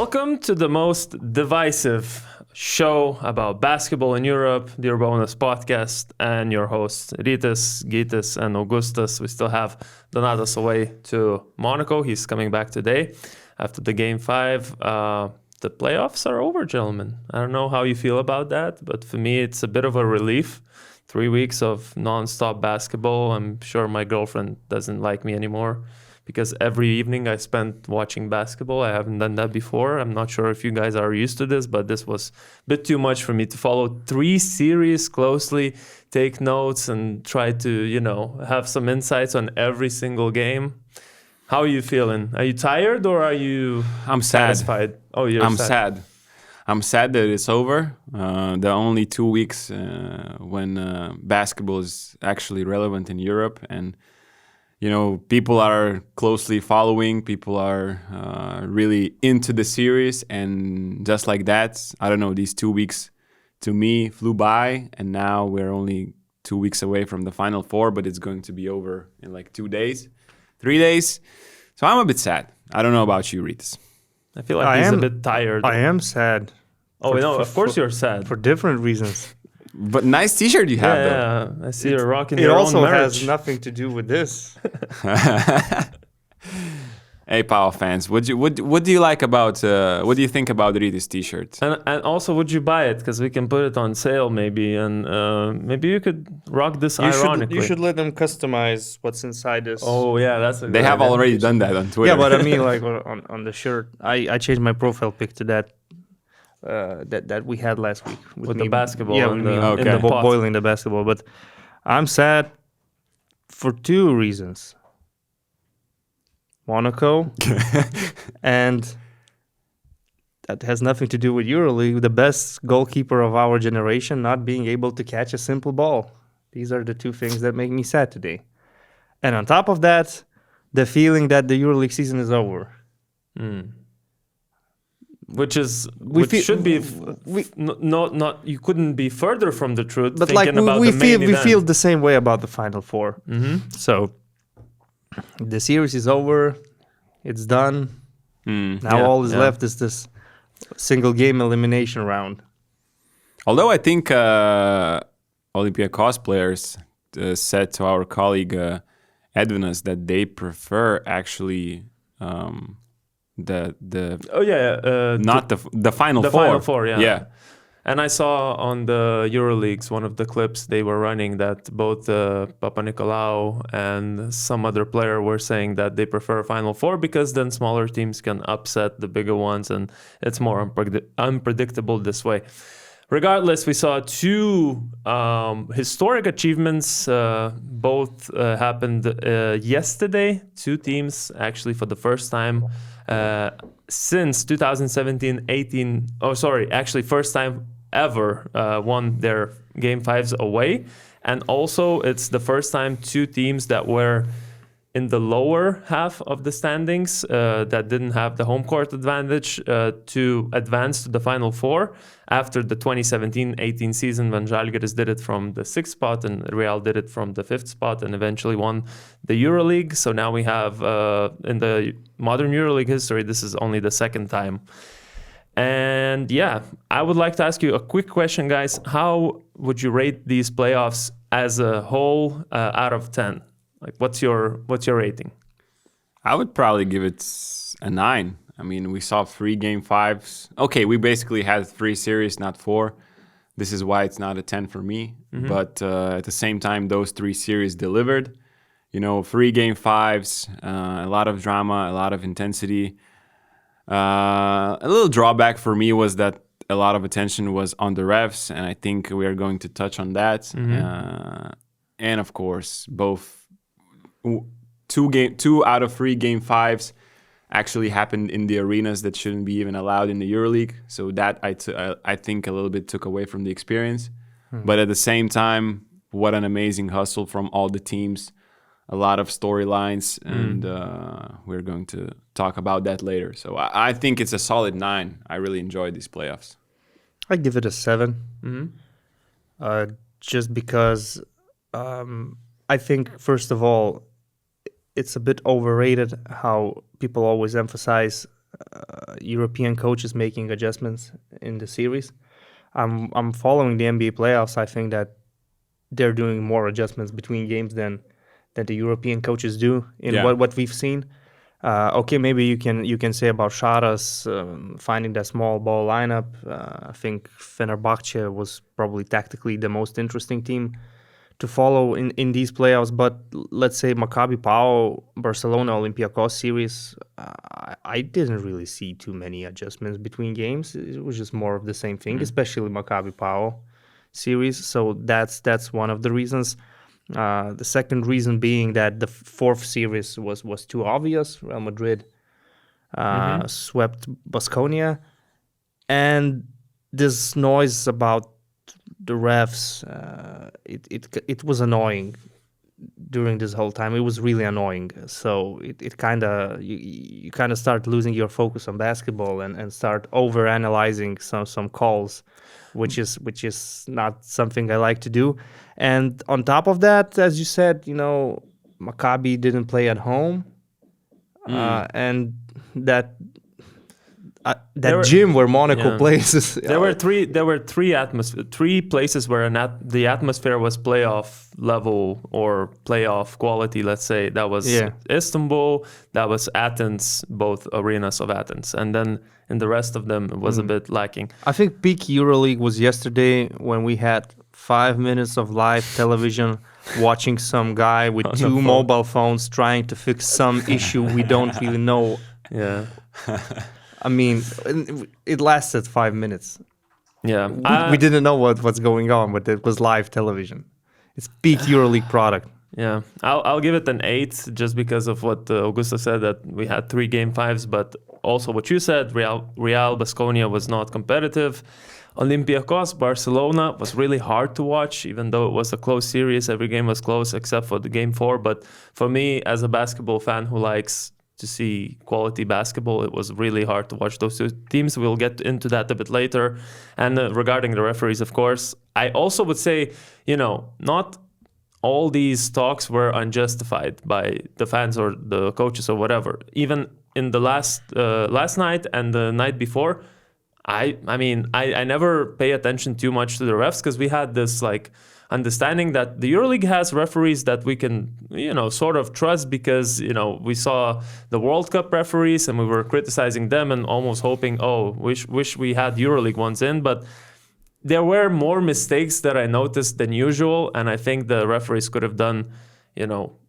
Welcome to the most divisive show about basketball in Europe, the URBONUS podcast, and your hosts, Rytis, Gytis, and Augustas. We still have Donatas away to Monaco. He's coming back today after the Game 5. The playoffs are over, gentlemen. I don't know how you feel about that, but for me, it's a bit of a relief. 3 weeks of non-stop basketball. I'm sure my girlfriend doesn't like me anymore, because every evening I spent watching basketball. I haven't done that before. I'm not sure if you guys are used to this, but this was a bit too much for me to follow 3 series closely, take notes, and try to, have some insights on every single game. How are you feeling? Are you tired or are you satisfied? Oh, I'm sad. I'm sad that it's over. The only 2 weeks when basketball is actually relevant in Europe, and people are closely following, people are really into the series, and just like that, I don't know, these 2 weeks to me flew by, and now we're only 2 weeks away from the Final Four, but it's going to be over in like 3 days. So I'm a bit sad. I don't know about you, Rytis. I feel like he's a bit tired. I am sad. Of course you're sad. For different reasons. But nice T-shirt you have, though. Yeah, I see you're rocking your own merch. It also has nothing to do with this. Hey, PAO fans, what do you like about? What do you think about Rytis T-shirt? And also, would you buy it? Because we can put it on sale, maybe, and maybe you could rock this ironically. You should let them customize what's inside this. Oh yeah, that's a good They have idea. already done that on Twitter. Yeah, but I mean, like on the shirt, I changed my profile pic to that. That we had last week with the basketball, in the boiling the basketball. But I'm sad for 2 reasons: Monaco, and that has nothing to do with EuroLeague. The best goalkeeper of our generation not being able to catch a simple ball. These are the 2 things that make me sad today. And on top of that, the feeling that the EuroLeague season is over. Which should be not you couldn't be further from the truth. But we feel the same way about the Final Four. Mm-hmm. So the series is over, it's done. Now all is left is this single game elimination round. Although I think Olympiacos players said to our colleague Edvinas that they prefer actually. The Final Four. The Final Four, yeah. And I saw on the EuroLeagues, one of the clips they were running, that both Papanikolaou and some other player were saying that they prefer Final Four because then smaller teams can upset the bigger ones, and it's more unpredictable this way. Regardless, we saw 2 historic achievements. Both happened yesterday. 2 teams, actually, for the first time since 2017-18. Oh, sorry. Actually, first time ever won their Game 5s away. And also, it's the first time 2 teams that were in the lower half of the standings that didn't have the home court advantage to advance to the Final Four after the 2017-18 season, when Žalgiris did it from the 6th spot and Real did it from the 5th spot and eventually won the EuroLeague. So now we have, in the modern EuroLeague history, this is only the 2nd time. And yeah, I would like to ask you a quick question, guys. How would you rate these playoffs as a whole out of 10? Like, what's your rating? I would probably give it a 9. I mean, we saw 3 Game 5s. Okay, we basically had 3 series, not 4. This is why it's not a 10 for me. Mm-hmm. But at the same time, those 3 series delivered. 3 Game 5s, a lot of drama, a lot of intensity. A little drawback for me was that a lot of attention was on the refs, and I think we are going to touch on that. Mm-hmm. And of course, both 2 out of 3 Game 5s actually happened in the arenas that shouldn't be even allowed in the EuroLeague. So that I think a little bit took away from the experience. But at the same time, what an amazing hustle from all the teams. A lot of storylines, and we're going to talk about that later. So I think it's a solid 9. I really enjoyed these playoffs. I give it a 7. Mm-hmm. Just because I think, first of all, it's a bit overrated how people always emphasize European coaches making adjustments in the series. I'm following the NBA playoffs. I think that they're doing more adjustments between games than the European coaches do in what we've seen. Okay, maybe you can say about Sharas finding that small ball lineup. I think Fenerbahce was probably tactically the most interesting team to follow in these playoffs. But let's say Maccabi PAO Barcelona Olympiacos series, I didn't really see too many adjustments between games. It was just more of the same thing, especially Maccabi PAO series. So that's one of the reasons. The second reason being that the fourth series was too obvious. Real Madrid swept Baskonia, and this noise about the refs, it was annoying during this whole time. It was really annoying. So it kind of you kind of start losing your focus on basketball and start over analyzing some calls, which is not something I like to do. And on top of that, as you said, Maccabi didn't play at home, and that gym where Monaco plays. There were three places where the atmosphere was playoff level or playoff quality. Let's say that was Istanbul, that was Athens, both arenas of Athens, and then in the rest of them it was a bit lacking. I think peak EuroLeague was yesterday when we had 5 minutes of live television watching some guy with two mobile phones trying to fix some issue we don't really know. Yeah. I mean, it lasted 5 minutes. Yeah. We didn't know what's going on, but it was live television. It's peak EuroLeague product. Yeah. I'll give it an 8 just because of what Augustas said, that we had 3 game 5s, but also what you said, Real Baskonia was not competitive. Olympiacos Barcelona was really hard to watch, even though it was a close series. Every game was close except for the game 4. But for me, as a basketball fan who likes to see quality basketball, it was really hard to watch those two teams. We'll get into that a bit later. And regarding the referees, of course, I also would say, not all these talks were unjustified by the fans or the coaches or whatever. Even in the last night and the night before, I never pay attention too much to the refs because we had this understanding that the EuroLeague has referees that we can, sort of trust because, we saw the World Cup referees and we were criticizing them and almost hoping, wish we had EuroLeague ones in. But there were more mistakes that I noticed than usual. And I think the referees could have done,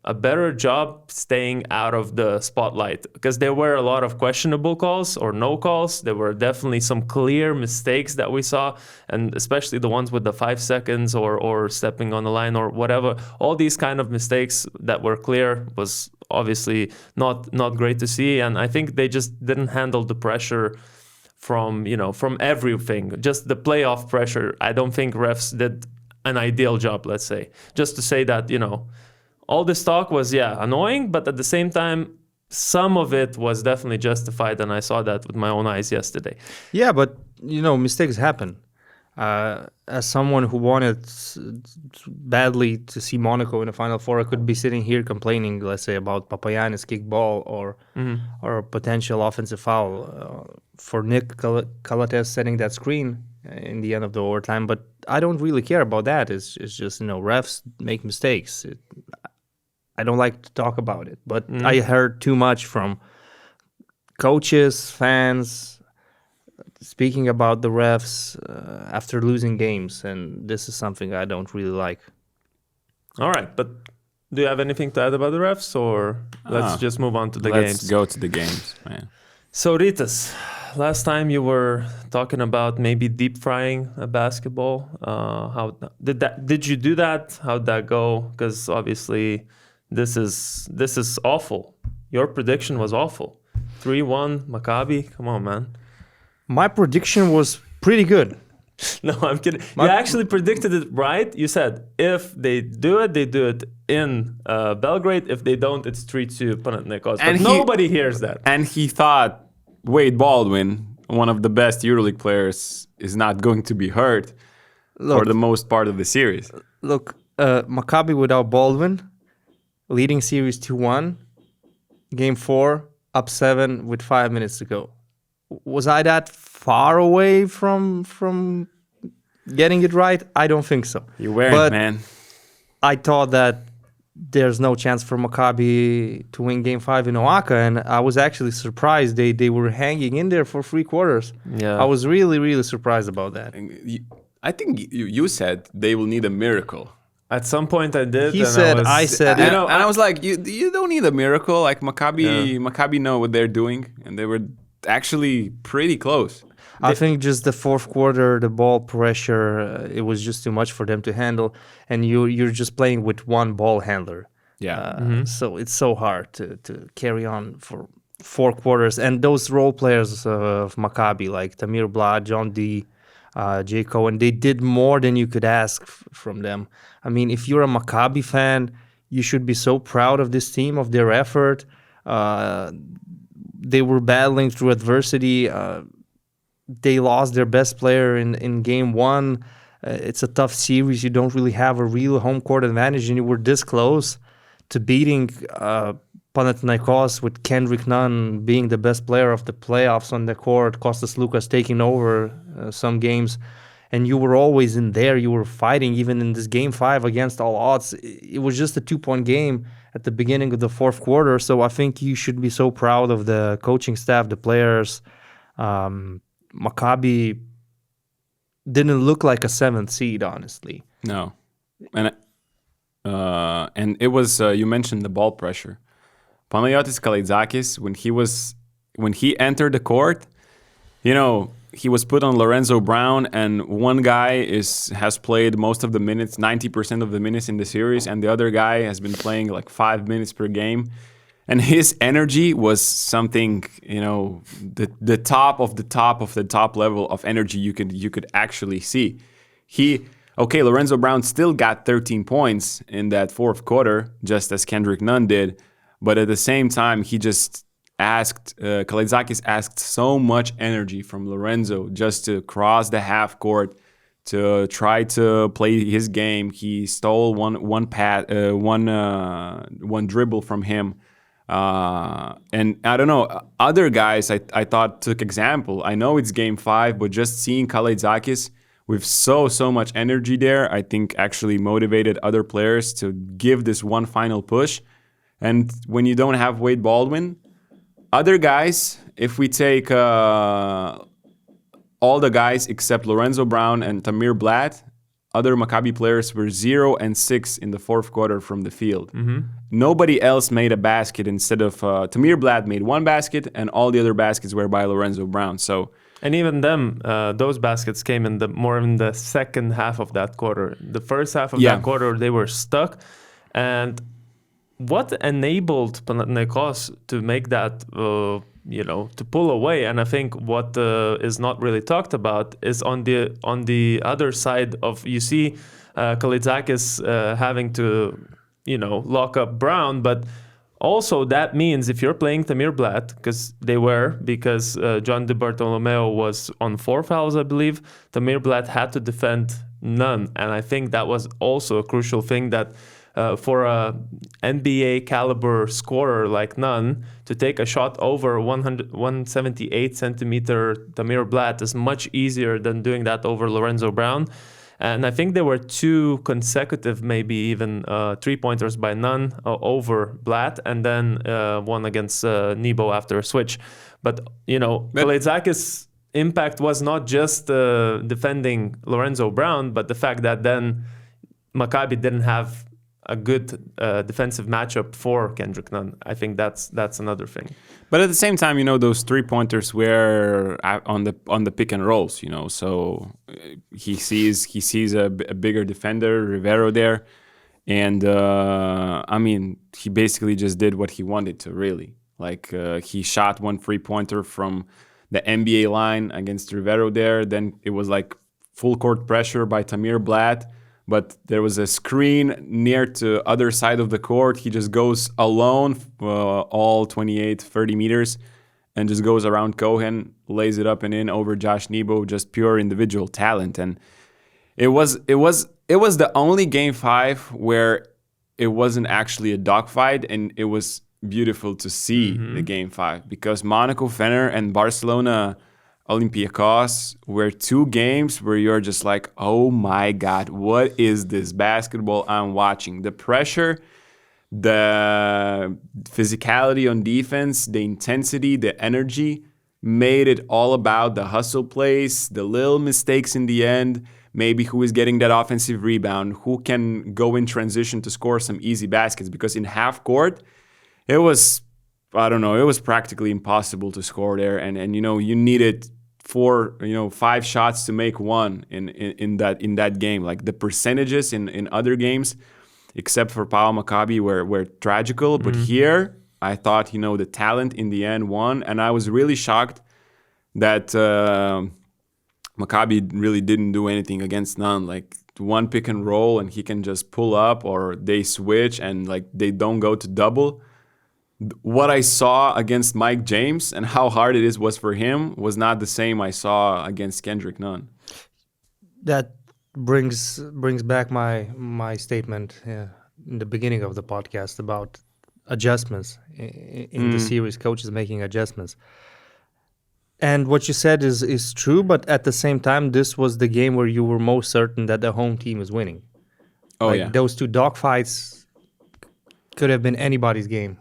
a better job staying out of the spotlight because there were a lot of questionable calls or no calls. There were definitely some clear mistakes that we saw, and especially the ones with the 5 seconds or stepping on the line or whatever. All these kind of mistakes that were clear was obviously not great to see, and I think they just didn't handle the pressure from everything. Just the playoff pressure. I don't think refs did an ideal job, let's say. Just to say that, all this talk was, annoying, but at the same time, some of it was definitely justified, and I saw that with my own eyes yesterday. Yeah, but, mistakes happen. As someone who wanted badly to see Monaco in the Final Four, I could be sitting here complaining, let's say, about Papagiannis kick ball or a potential offensive foul for Nick Calathes setting that screen in the end of the overtime, but I don't really care about that. It's just, refs make mistakes. I don't like to talk about it, but I heard too much from coaches, fans, speaking about the refs after losing games, and this is something I don't really like. All right, but do you have anything to add about the refs, or let's just move on to the games? Let's go to the games, man. So, Rytis, last time you were talking about maybe deep frying a basketball. How did you do that? How'd that go? Because obviously, this is awful. Your prediction was awful. 3-1 Maccabi. Come on, man. My prediction was pretty good. No, I'm kidding. You actually predicted it right. You said if they do it in Belgrade. If they don't, it's 3-2 Panathinaikos. But nobody hears that. And he thought Wade Baldwin, one of the best EuroLeague players, is not going to be hurt for the most part of the series. Look, Maccabi without Baldwin, leading series 2-1, game 4, up 7 with 5 minutes to go. Was I that far away from getting it right? I don't think so. You weren't, But man. I thought that there's no chance for Maccabi to win Game 5 in Oaxaca, and I was actually surprised they were hanging in there for 3 quarters. Yeah. I was really, really surprised about that. I think you said they will need a miracle. At some point I did. He and said, I I said, And I was like, you don't need a miracle. Like Yeah. Maccabi know what they're doing, and they were actually pretty close. I think just the fourth quarter, the ball pressure, it was just too much for them to handle, and you're just playing with one ball handler. Yeah. So it's so hard to carry on for 4 quarters. And those role players of Maccabi, like Tamir Blad, John D., Jay Cohen, they did more than you could ask from them. I mean, if you're a Maccabi fan, you should be so proud of this team, of their effort. They were battling through adversity. They lost their best player in game 1. It's a tough series. You don't really have a real home court advantage, and you were this close to beating Panathinaikos with Kendrick Nunn being the best player of the playoffs on the court, Kostas Lukas taking over some games, and you were always in there. You were fighting even in this Game 5 against all odds. It was just a 2-point game at the beginning of the fourth quarter, so I think you should be so proud of the coaching staff, the players. Maccabi didn't look like a 7th seed, honestly. No, and it was you mentioned the ball pressure. Panagiotis Kalaitzakis, when he entered the court, he was put on Lorenzo Brown, and one guy has played most of the minutes, 90% of the minutes in the series, and the other guy has been playing like 5 minutes per game. And his energy was something, the top of the top of the top level of energy you could actually see. Lorenzo Brown still got 13 points in that fourth quarter, just as Kendrick Nunn did. But at the same time, he just Kalaitzakis asked so much energy from Lorenzo just to cross the half court, to try to play his game. He stole one dribble from him. And I don't know, other guys I thought took example. I know it's Game 5, but just seeing Kalaitzakis with so much energy there, I think actually motivated other players to give this one final push. And when you don't have Wade Baldwin, other guys, if we take all the guys except Lorenzo Brown and Tamir Blatt, other Maccabi players were 0 and 6 in the fourth quarter from the field. Nobody else made a basket instead of Tamir Blatt made 1 basket, and all the other baskets were by Lorenzo Brown. And even them, those baskets came in the second half of that quarter. The first half of that quarter, they were stuck. And what enabled Panathinaikos to make that, to pull away? And I think what is not really talked about is on the other side of, you see Kalaitzakis having to, lock up Brown, but also that means if you're playing Tamir Blatt, because John DiBartolomeo was on 4 fouls, I believe, Tamir Blatt had to defend Nunn. And I think that was also a crucial thing that for a NBA caliber scorer like Nunn to take a shot over 178 centimeter Tamir Blatt is much easier than doing that over Lorenzo Brown. And I think there were 2 consecutive, maybe even 3-pointers by Nunn over Blatt, and then one against Nebo after a switch. But Kalaitzakis' impact was not just defending Lorenzo Brown, but the fact that then Maccabi didn't have a good defensive matchup for Kendrick Nunn. I think that's another thing. But at the same time, those 3-pointers were on the pick and rolls. So he sees a bigger defender, Rivero there, and he basically just did what he wanted to. Really, like he shot 1 3-pointer from the NBA line against Rivero there. Then it was like full court pressure by Tamir Blatt. But there was a screen near to other side of the court. He just goes alone, all 28, 30 meters, and just goes around Cohen, lays it up and in over Josh Nebo, just pure individual talent. And it was the only Game 5 where it wasn't actually a dogfight, and it was beautiful to see the game 5 because Monaco, Fener, and Barcelona Olympiacos were 2 games where you're just like, oh my God, what is this basketball I'm watching? The pressure, the physicality on defense, the intensity, the energy made it all about the hustle plays, the little mistakes in the end, maybe who is getting that offensive rebound, who can go in transition to score some easy baskets. Because in half court, it was practically impossible to score there. And you needed 5 shots to make 1 in that game. Like the percentages in other games, except for PAO Maccabi, were tragical. But here, I thought, the talent in the end won. And I was really shocked that Maccabi really didn't do anything against Nunn. Like one pick and roll and he can just pull up, or they switch and like they don't go to double. What I saw against Mike James and how hard it was for him was not the same I saw against Kendrick Nunn. That brings back my statement in the beginning of the podcast about adjustments in the series, coaches making adjustments. And what you said is true, but at the same time, this was the game where you were most certain that the home team is winning. Those 2 dogfights could have been anybody's game.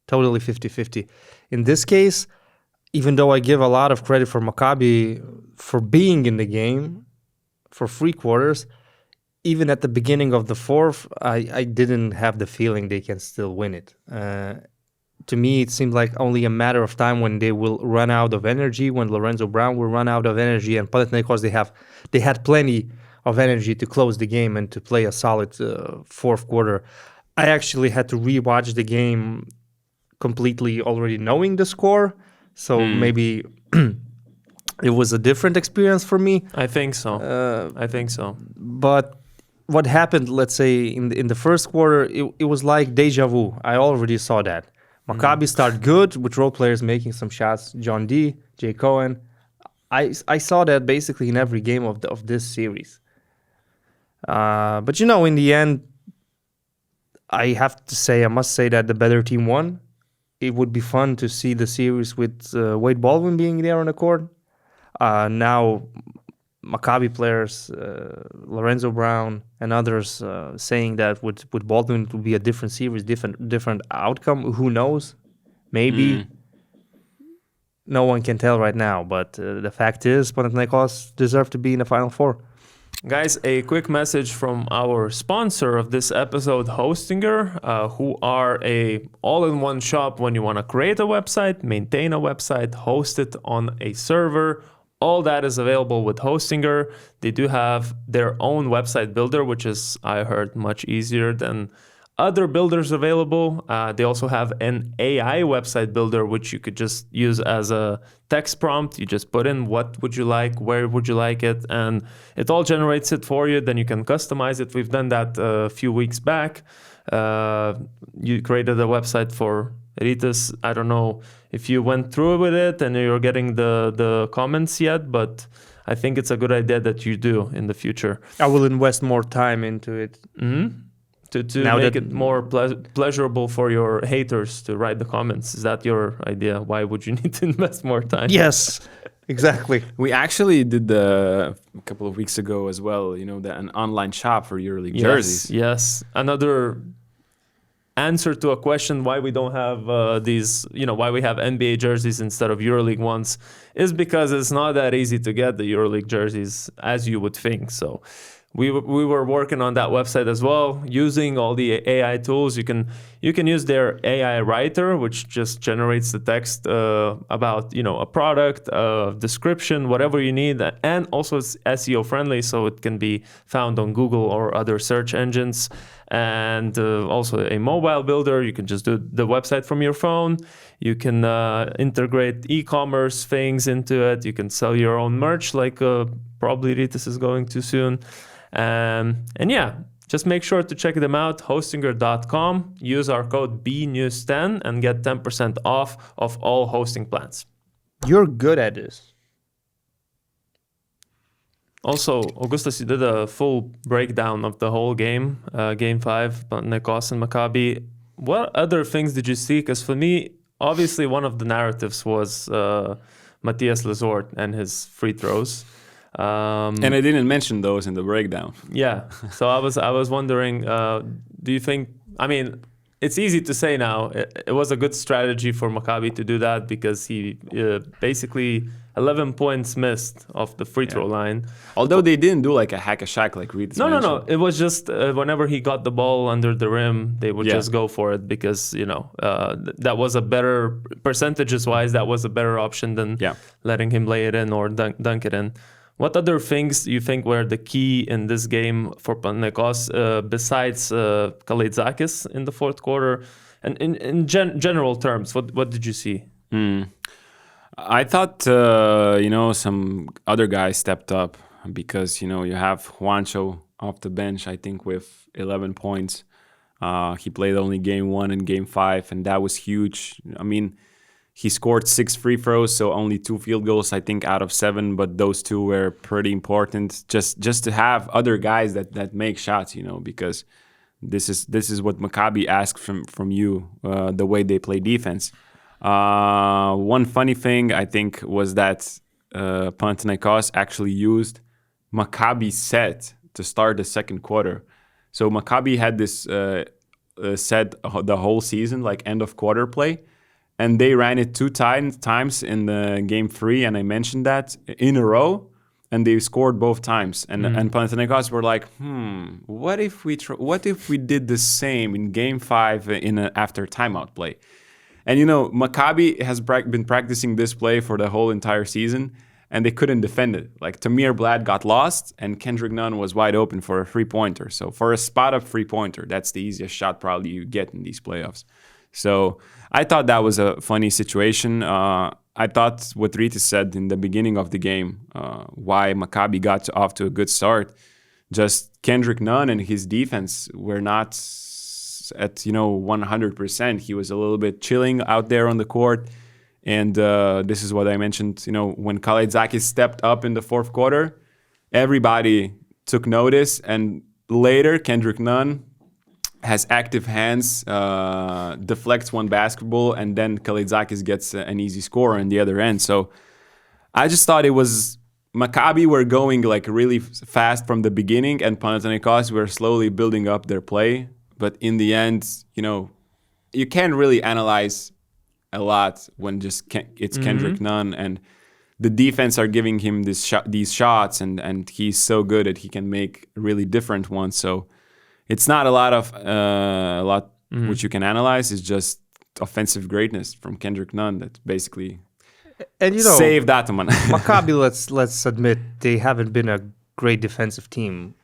Totally 50-50. In this case, even though I give a lot of credit for Maccabi for being in the game for 3 quarters, even at the beginning of the 4th, I didn't have the feeling they can still win it. To me, it seemed like only a matter of time when they will run out of energy, when Lorenzo Brown will run out of energy, and Panathinaikos, they had plenty of energy to close the game and to play a solid 4th quarter. I actually had to rewatch the game completely already knowing the score, so maybe it was a different experience for me. I think so. But what happened, let's say, in the first quarter, it was like deja vu. I already saw that. Maccabi started good with role players making some shots. John D, Jay Cohen. I saw that basically in every game of this series. But in the end, I must say that the better team won. It would be fun to see the series with Wade Baldwin being there on the court. Now, Maccabi players, Lorenzo Brown and others saying that with Baldwin it would be a different series, different outcome. Who knows? Maybe. No one can tell right now. But the fact is, Panathinaikos deserve to be in the Final Four. Guys, a quick message from our sponsor of this episode, Hostinger, who are a all-in-one shop when you want to create a website, maintain a website, host it on a server. All that is available with Hostinger. They do have their own website builder, which is, I heard, much easier than other builders available. They also have an AI website builder, which you could just use as a text prompt. You just put in what would you like, where would you like it, and it all generates it for you. Then you can customize it. We've done that a few weeks back. You created a website for Rytis. I don't know if you went through with it and you're getting the comments yet, but I think it's a good idea that you do in the future. I will invest more time into it. To make it more pleasurable for your haters to write the comments. Is that your idea? Why would you need to invest more time? Yes, exactly. We actually did a couple of weeks ago as well, an online shop for EuroLeague jerseys. Yes. Another answer to a question why we don't have why we have NBA jerseys instead of EuroLeague ones is because it's not that easy to get the EuroLeague jerseys as you would think. So we were working on that website as well, using all the AI tools. You can use their AI writer, which just generates the text about a product, description, whatever you need, and also it's SEO friendly, so it can be found on Google or other search engines. And also a mobile builder. You can just do the website from your phone. You can integrate e-commerce things into it. You can sell your own merch, like probably Rytis is going to soon. And yeah, just make sure to check them out, hostinger.com. Use our code BNews10 and get 10% off of all hosting plans. You're good at this. Also, Augustas, you did a full breakdown of the whole game, Game 5, Panathinaikos and Maccabi. what other things did you see? Because for me, obviously, one of the narratives was Matthias Lesort and his free throws. And I didn't mention those in the breakdown. Yeah. So I was wondering, do you think? I mean, it's easy to say now. It was a good strategy for Maccabi to do that because he basically 11 points missed off the free throw line. Although they didn't do like a hack a shack like Rytis mentioned. No. It was just whenever he got the ball under the rim, they would just go for it because, that was a better, percentages-wise, that was a better option than letting him lay it in or dunk it in. What other things do you think were the key in this game for Panathinaikos besides Calathes in the fourth quarter? And in general terms, what did you see? I thought, some other guys stepped up because, you have Juancho off the bench, I think, with 11 points. He played only game 1 and game 5, and that was huge. I mean, he scored 6 free throws, so only 2 field goals, I think, out of 7, but those 2 were pretty important. Just to have other guys that make shots, because this is what Maccabi asks from you, the way they play defense. One funny thing, I think, was that Panathinaikos actually used Maccabi's set to start the second quarter. So Maccabi had this set the whole season, like end of quarter play. And they ran it 2 times in the game 3, and I mentioned that, in a row, and they scored both times. And Panathinaikos were like, what if we did the same in game 5 after timeout play? And Maccabi has been practicing this play for the whole entire season, and they couldn't defend it. Like Tamir Blad got lost, and Kendrick Nunn was wide open for a 3-pointer. So for a spot-up 3-pointer, that's the easiest shot probably you get in these playoffs. So I thought that was a funny situation. I thought what Rytis said in the beginning of the game, why Maccabi got off to a good start, just Kendrick Nunn and his defense were not at 100%. He was a little bit chilling out there on the court. And this is what I mentioned, when Calathes stepped up in the fourth quarter, everybody took notice. And later, Kendrick Nunn has active hands, deflects one basketball, and then Calathes gets an easy score on the other end. So I just thought it was Maccabi were going like really fast from the beginning, and Panathinaikos were slowly building up their play. But in the end, you can't really analyze a lot when just it's Kendrick Nunn, and the defense are giving him these shots, and he's so good that he can make really different ones. So it's not a lot which you can analyze. It's just offensive greatness from Kendrick Nunn that basically saved Ataman. Maccabi, let's admit, they haven't been a great defensive team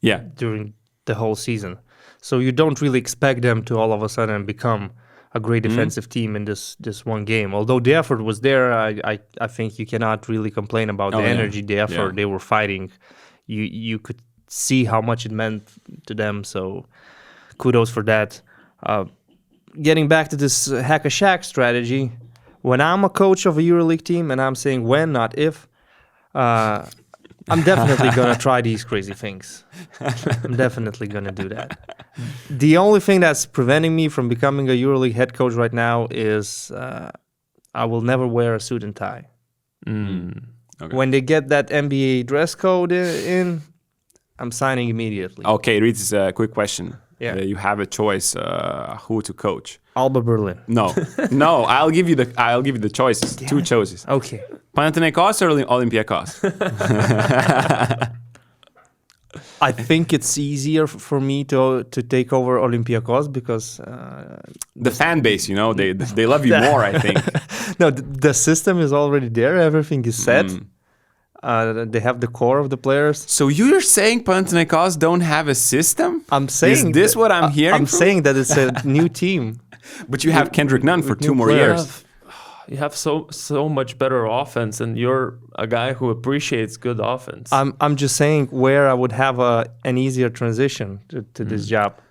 during the whole season. So you don't really expect them to all of a sudden become a great defensive team in this one game. Although the effort was there, I think you cannot really complain about the energy, the effort they were fighting. You could see how much it meant to them, so kudos for that. Getting back to this hack a shack strategy, when I'm a coach of a EuroLeague team, and I'm saying when, not if, I'm definitely going to try these crazy things. I'm definitely going to do that. The only thing that's preventing me from becoming a EuroLeague head coach right now is I will never wear a suit and tie. Okay. When they get that NBA dress code in, I'm signing immediately. Okay, Rytis, a quick question. Yeah. You have a choice who to coach. Alba Berlin. No, I'll give you the choices. Damn 2 it. choices. Okay. Panathinaikos or Olympiacos? I think it's easier for me to take over Olympiacos because the fan base, they love you more, I think. No, the system is already there. Everything is set. They have the core of the players. So you're saying Panathinaikos don't have a system? I'm saying is this what I'm hearing? I'm saying that it's a new team. But you have Kendrick Nunn for 2 more players. years. You have so much better offense, and you're a guy who appreciates good offense. I'm just saying where I would have an easier transition to this job.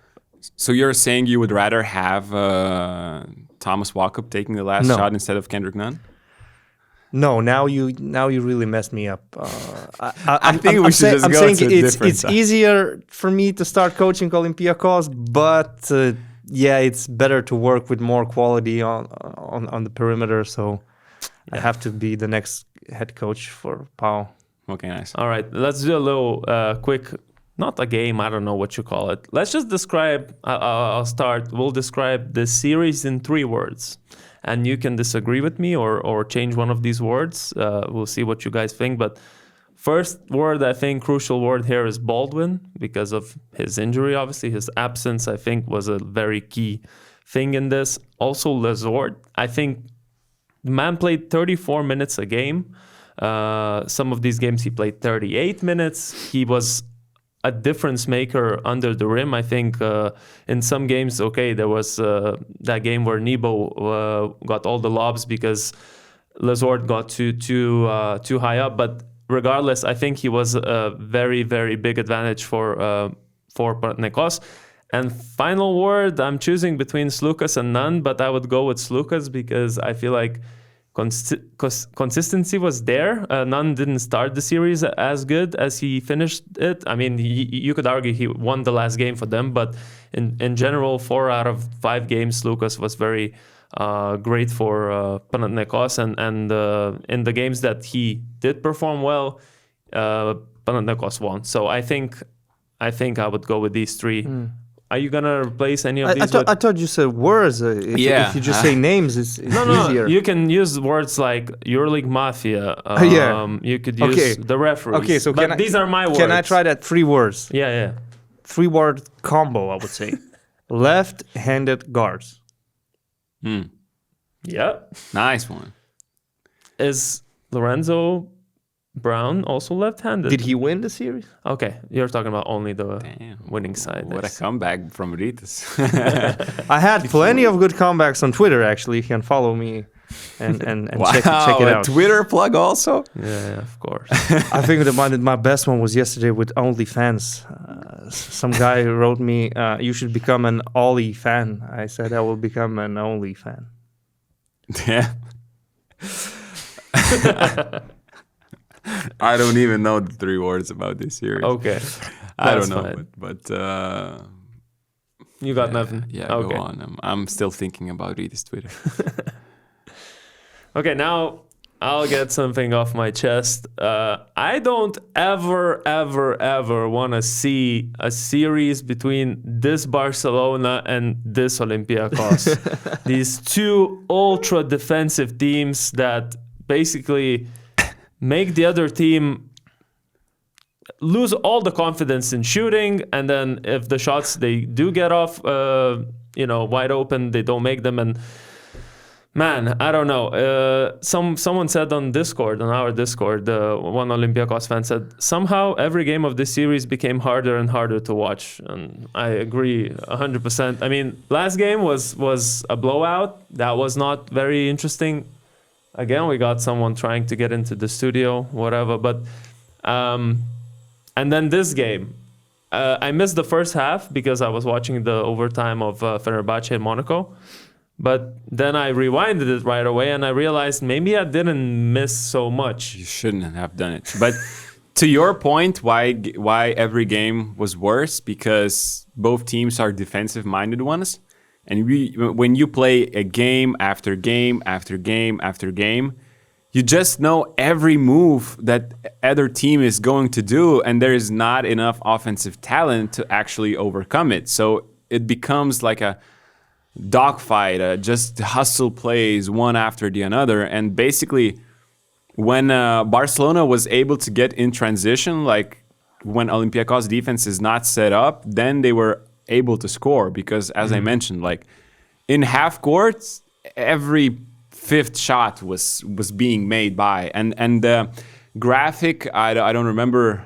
So you're saying you would rather have Thomas Walkup taking the last shot instead of Kendrick Nunn? No, now you really messed me up. I think we should just go to a different it's easier for me to start coaching Olympiacos, but it's better to work with more quality on the perimeter. So I have to be the next head coach for PAO. Okay, nice. All right, let's do a little quick, not a game, I don't know what you call it. Let's just describe, I'll start. We'll describe the series in 3 words. And you can disagree with me or change one of these words. We'll see what you guys think. But first word, I think, crucial word here is Baldwin, because of his injury, obviously. His absence, I think, was a very key thing in this. Also, Lazort. I think the man played 34 minutes a game. Some of these games he played 38 minutes. He was a difference maker under the rim. I think in some games, there was that game where Nebo got all the lobs because Lazort got too high up. But regardless, I think he was a very, very big advantage for Panathinaikos. And final word, I'm choosing between Suliauskas and Nunn, but I would go with Suliauskas because I feel like consistency was there. Nunn didn't start the series as good as he finished it. I mean, you could argue he won the last game for them, but in general, 4 out of 5 games, Suliauskas was very great for Panathinaikos. And in the games that he did perform well, Panathinaikos won. So I think I would go with these 3. Are you gonna replace any of these? I thought you said words. If you just say names, it's easier. You can use words like EuroLeague Mafia. You could use the referees. Okay, so these are my words. Can I try that 3 words? Yeah. 3-word combo, I would say. Left-handed guards. Yeah. Nice one. Is Lorenzo Brown also left-handed? Did he win the series? Okay, you're talking about only the winning side. What a comeback from Rytis. I had plenty of good comebacks on Twitter, actually. You can follow me and check it out. Twitter plug also? Yeah, of course. I think my best one was yesterday with OnlyFans. Some guy wrote me, you should become an Ollie fan. I said I will become an Only fan. Yeah. I don't even know the 3 words about this series. Okay. I don't know, but you got nothing. Yeah, okay. Go on. I'm still thinking about Rytis Twitter. Okay, now I'll get something off my chest. I don't ever want to see a series between this Barcelona and this Olympiacos. These 2 ultra defensive teams that basically make the other team lose all the confidence in shooting, and then if the shots they do get off, wide open, they don't make them. And man, I don't know. Someone said on our Discord, one Olympiacos fan said, somehow every game of this series became harder and harder to watch. And I agree 100%. I mean, last game was a blowout. That was not very interesting. Again, we got someone trying to get into the studio, whatever. But and then this game, I missed the first half because I was watching the overtime of Fenerbahce and Monaco. But then I rewinded it right away and I realized maybe I didn't miss so much. You shouldn't have done it. But to your point, why every game was worse? Because both teams are defensive-minded ones. And when you play a game after game after game after game, you just know every move that other team is going to do, and there is not enough offensive talent to actually overcome it. So it becomes like a dogfight, just hustle plays one after the other. And basically, when Barcelona was able to get in transition, like when Olympiacos defense is not set up, then they were able to score because, as I mentioned, like in half court, every 5th shot was being made by, and the graphic, I don't remember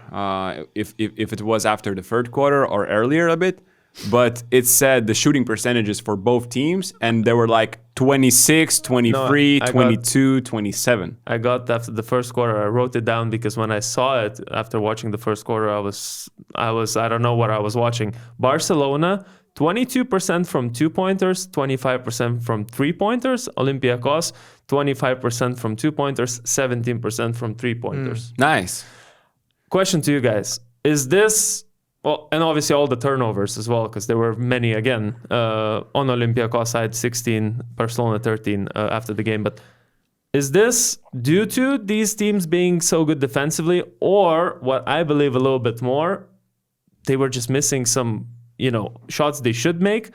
if it was after the 3rd quarter or earlier a bit, but it said the shooting percentages for both teams, and they were like 26, 23, 22, 27. I got after the 1st quarter. I wrote it down because when I saw it after watching the 1st quarter, I don't know what I was watching. Barcelona, 22% from 2-pointers, 25% from 3-pointers. Olympiacos, 25% from 2-pointers, 17% from 3-pointers. Nice. Question to you guys. Is this Well, and obviously all the turnovers as well, because there were many again on Olympiacos side, 16, Barcelona 13 after the game. But is this due to these teams being so good defensively, or what I believe a little bit more, they were just missing some, shots they should make,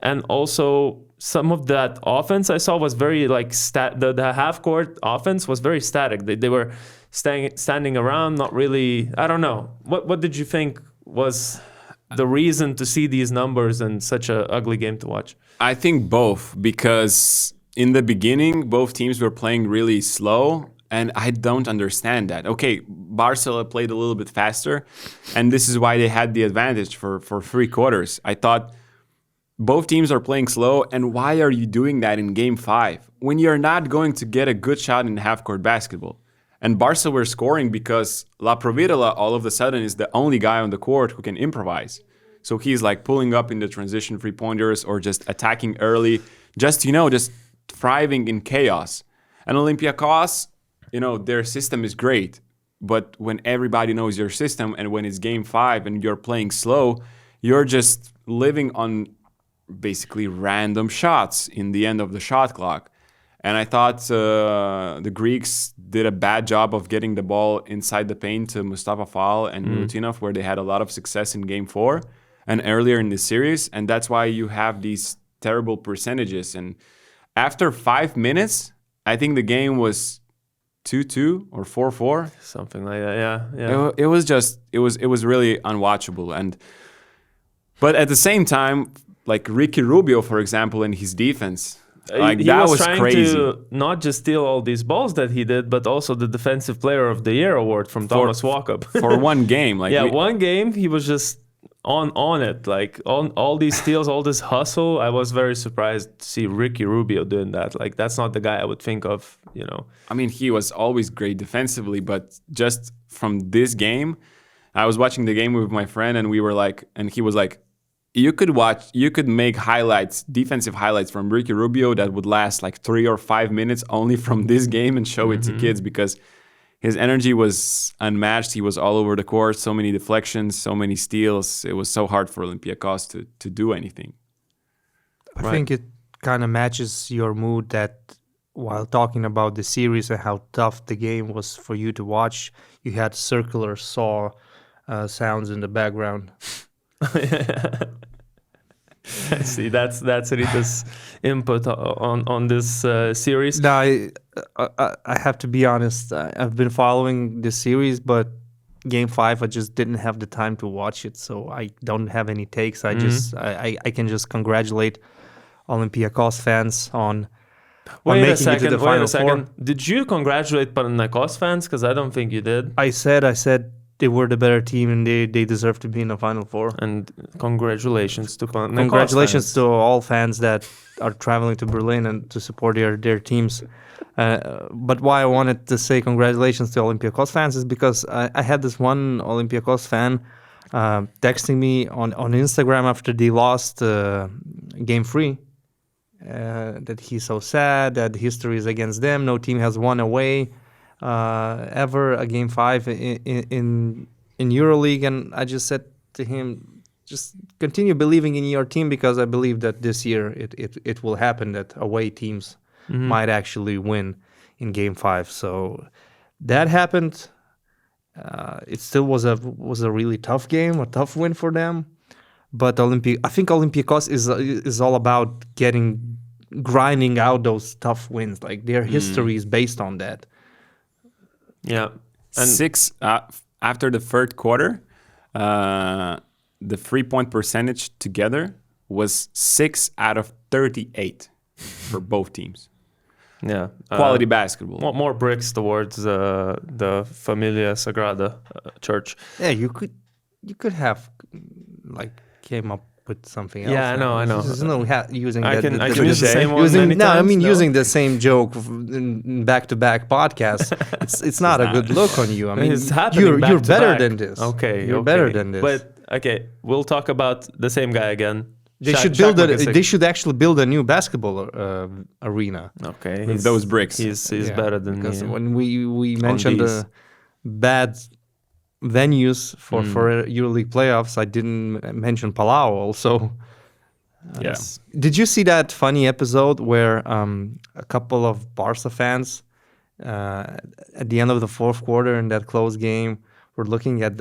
and also some of that offense I saw was very like the half court offense was very static. They were standing around, not really. I don't know. What did you think was the reason to see these numbers and such a ugly game to watch? I think both, because in the beginning, both teams were playing really slow, and I don't understand that. Okay, Barcelona played a little bit faster, and this is why they had the advantage for 3 quarters. I thought both teams are playing slow, and why are you doing that in Game 5 when you're not going to get a good shot in half-court basketball? And Barca were scoring because La Provirola all of a sudden is the only guy on the court who can improvise. So he's like pulling up in the transition 3-pointers or just attacking early, just thriving in chaos. And Olympiacos, their system is great. But when everybody knows your system and when it's Game 5 and you're playing slow, you're just living on basically random shots in the end of the shot clock. And I thought the Greeks did a bad job of getting the ball inside the paint to Mustafa Fall and Milutinov, where they had a lot of success in Game 4 and earlier in the series. And that's why you have these terrible percentages. And after 5 minutes, I think the game was 2-2 or 4-4. Something like that, yeah. It was really unwatchable. But at the same time, like Ricky Rubio, for example, in his defense, he that was was trying crazy. to not just steal all these balls that he did, but also the Defensive Player of the Year award from Thomas Walkup. For one game. One game, he was just on it. Like, on all these steals, all this hustle. I was very surprised to see Ricky Rubio doing that. Like, that's not the guy I would think of, I mean, he was always great defensively, but just from this game, I was watching the game with my friend, and he was like, you could make defensive highlights from Ricky Rubio that would last like 3 or 5 minutes only from this game and show it to kids, because his energy was unmatched. He was all over the court, so many deflections, so many steals. It was so hard for Olympiacos to do anything. I think it kind of matches your mood that while talking about the series and how tough the game was for you to watch, you had circular saw sounds in the background. See, that's Rita's input on this series. No, I have to be honest. I've been following this series, but Game 5, I just didn't have the time to watch it, so I don't have any takes. I can just congratulate Olympiacos fans on making it to the Final Four. Did you congratulate Panathinaikos fans? Because I don't think you did. I said they were the better team and they deserve to be in the Final Four. And congratulations to Panathinaikos Congratulations fans. to all fans that are traveling to Berlin and to support their teams. But why I wanted to say congratulations to Olympiacos fans is because I had this one Olympiacos fan texting me on Instagram after they lost Game 3 that he's so sad, that history is against them. No team has won away ever a Game 5 in EuroLeague, and I just said to him, just continue believing in your team, because I believe that this year it will happen that away teams might actually win in Game 5. So that happened. It still was a really tough game, a tough win for them. But I think Olympiacos is all about grinding out those tough wins. Like their history is based on that. Yeah. And 6 after the third quarter, the 3-point percentage together was 6 out of 38 for both teams. Yeah. Quality basketball. More bricks towards the Familia Sagrada church. Yeah, you could have came up with something else. Yeah, I know. There's no using I that. can use the same one many No, I times, mean no? using the same joke in back-to-back podcasts. It's not a good look on you. I mean, It's happening you're back to better back. than this. Okay, you're better than this. But okay, we'll talk about the same guy again. They should actually build a new basketball arena. Okay, With those bricks. He's better than because me. when we mentioned the bad venues for EuroLeague playoffs, I didn't mention Palau also. Yes. Did you see that funny episode where a couple of Barca fans at the end of the fourth quarter in that close game were looking at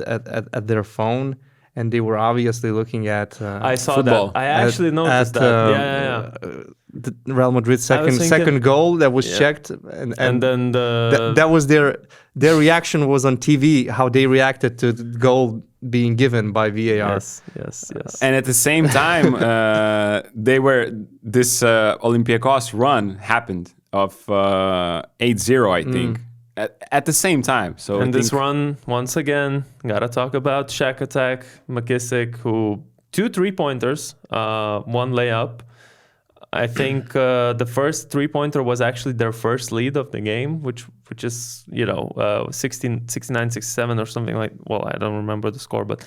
their phone, and they were obviously looking at I saw football. that. I actually noticed that. The Real Madrid thinking- second goal that was checked, And then that was their reaction was on TV, how they reacted to the goal being given by VAR. Yes. And at the same time, this Olympiacos run happened of 8-0, I think, at the same time. So And this run, once again, gotta talk about Shack Attack, McKissick, who 2 3-pointers, 1 layup. I think the first 3-pointer was actually their first lead of the game, which is 69-67 or something like. Well, I don't remember the score, but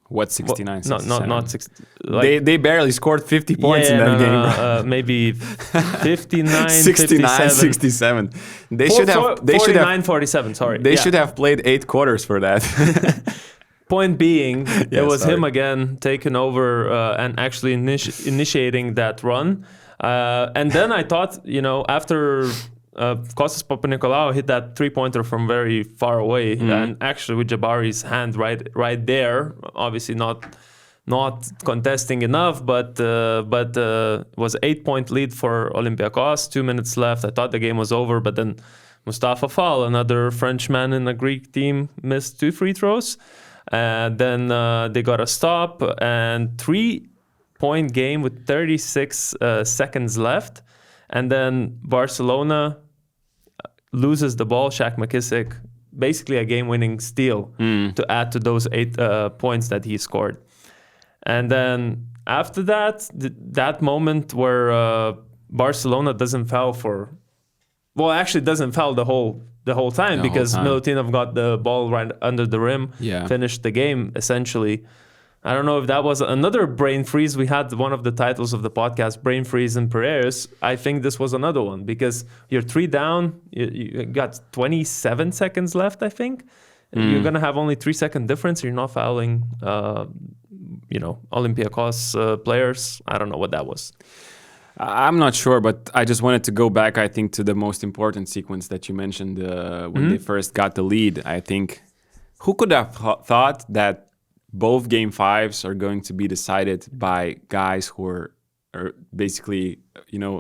what 69? Not 60. Like, they barely scored 50 points in that game. Maybe 59, 69, 67. They should have 47. Sorry, They should have played 8 quarters for that. Point being, it was sorry. him again taking over and actually initiating that run. And then I thought, after Kostas Papanikolaou hit that 3-pointer from very far away, and actually with Jabari's hand right there, obviously not contesting enough, but was 8-point lead for Olympiacos. 2 minutes left. I thought the game was over, but then Mustafa Fall, another Frenchman in the Greek team, missed 2 free throws. Then they got a stop and 3-point game with 36 seconds left. And then Barcelona loses the ball. Shaq McKissick, basically a game-winning steal to add to those 8 points that he scored. And then after that, that moment where Barcelona doesn't foul doesn't foul the whole time because Milutinov got the ball right under the rim, finished the game essentially. I don't know if that was another brain freeze. We had one of the titles of the podcast, Brain Freeze in Piraeus. I think this was another one because you're 3 down, you got 27 seconds left, I think. You're going to have only 3-second difference. You're not fouling, Olympiacos players. I don't know what that was. I'm not sure, but I just wanted to go back, I think, to the most important sequence that you mentioned when they first got the lead. I think, who could have thought that both Game 5s are going to be decided by guys who are basically,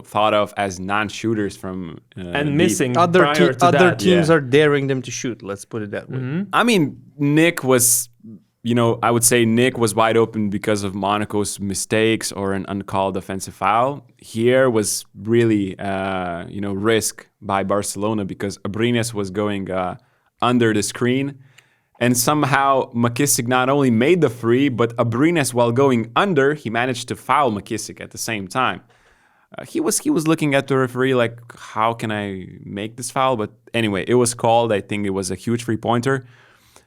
thought of as non-shooters from... and missing other teams Yeah. are daring them to shoot, let's put it that way. I mean, Nick was... I would say Nick was wide open because of Monaco's mistakes or an uncalled offensive foul. Here was really, risk by Barcelona because Abrines was going under the screen. And somehow McKissick not only made the free, but Abrines, while going under, he managed to foul McKissick at the same time. He was looking at the referee like, how can I make this foul? But anyway, it was called. I think it was a huge 3-pointer.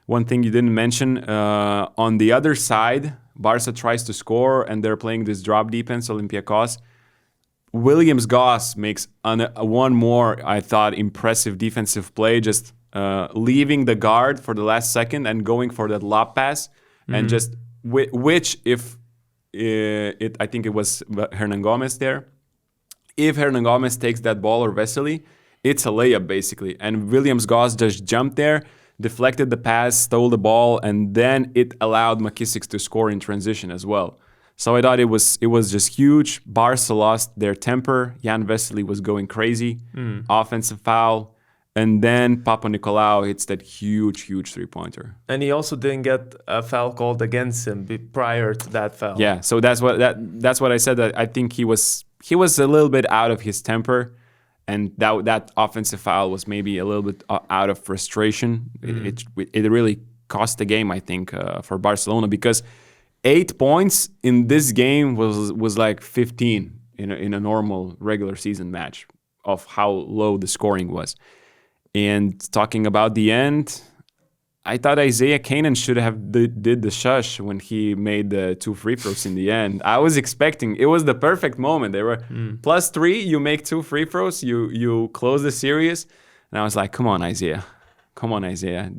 One thing you didn't mention, on the other side, Barca tries to score and they're playing this drop defense, Olympiacos. Williams Goss makes one more, I thought, impressive defensive play, just leaving the guard for the last second and going for that lob pass. And just, which if, I think it was Hernan Gomez there. If Hernan Gomez takes that ball or Vesely, it's a layup basically. And Williams Goss just jumped there, deflected the pass, stole the ball, and then it allowed McKissick to score in transition as well. So I thought it was just huge. Barca lost their temper. Jan Vesely was going crazy. Offensive foul. And then Papanikolaou hits that huge 3-pointer. And he also didn't get a foul called against him prior to that foul. Yeah, so that's what I said. That I think he was a little bit out of his temper. And that offensive foul was maybe a little bit out of frustration. It really cost the game, I think, for Barcelona because 8 points in this game was like 15 in a normal regular season match of how low the scoring was. And talking about the end, I thought Isaiah Kanan should have did the shush when he made the 2 free throws in the end. I was expecting, it was the perfect moment. They were +3, you make 2 free throws, you close the series. And I was like, come on, Isaiah. come on, Isaiah,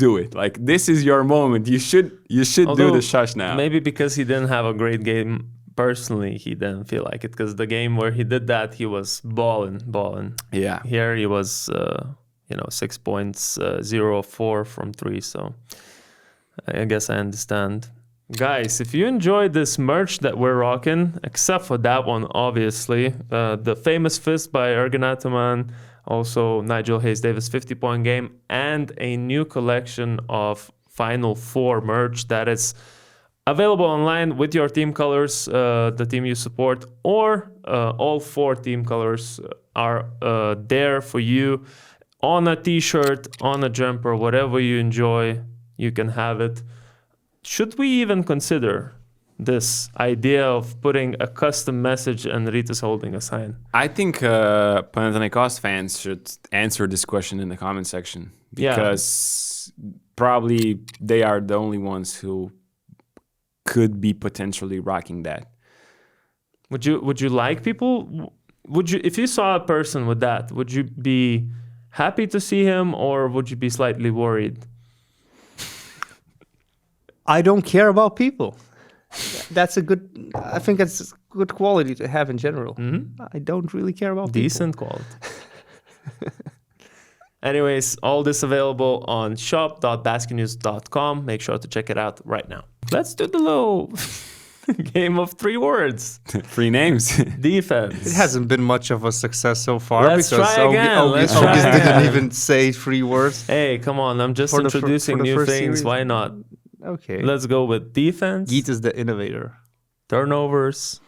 do it. Like, this is your moment. You should do the shush now. Maybe because he didn't have a great game personally, he didn't feel like it. Because the game where he did that, he was balling. Yeah. Here he was, 6 points, 0 of 4 from 3. So I guess I understand. Guys, if you enjoyed this merch that we're rocking, except for that one, obviously, the famous fist by Ergen Ataman, also Nigel Hayes-Davis 50-point game, and a new collection of Final Four merch that is available online with your team colors, the team you support, or all 4 team colors are there for you on a t-shirt, on a jumper, whatever you enjoy, you can have it. Should we even consider this idea of putting a custom message and Rytis holding a sign? I think Panathinaikos fans should answer this question in the comment section, because probably they are the only ones who could be potentially rocking that. Would you like people? Would you, if you saw a person with that, would you be happy to see him, or would you be slightly worried? I don't care about people. I think that's a good quality to have in general. Mm-hmm. I don't really care about Decent quality. Anyways, all this available on shop.basketnews.com. Make sure to check it out right now. Let's do the little game of 3 words. 3 names. Defense. It hasn't been much of a success so far. Let's because try again. August didn't even say 3 words. Hey, come on. I'm just For the introducing for the new first things. series? Why not? Okay. Let's go with defense. Gytis is the innovator. Turnovers.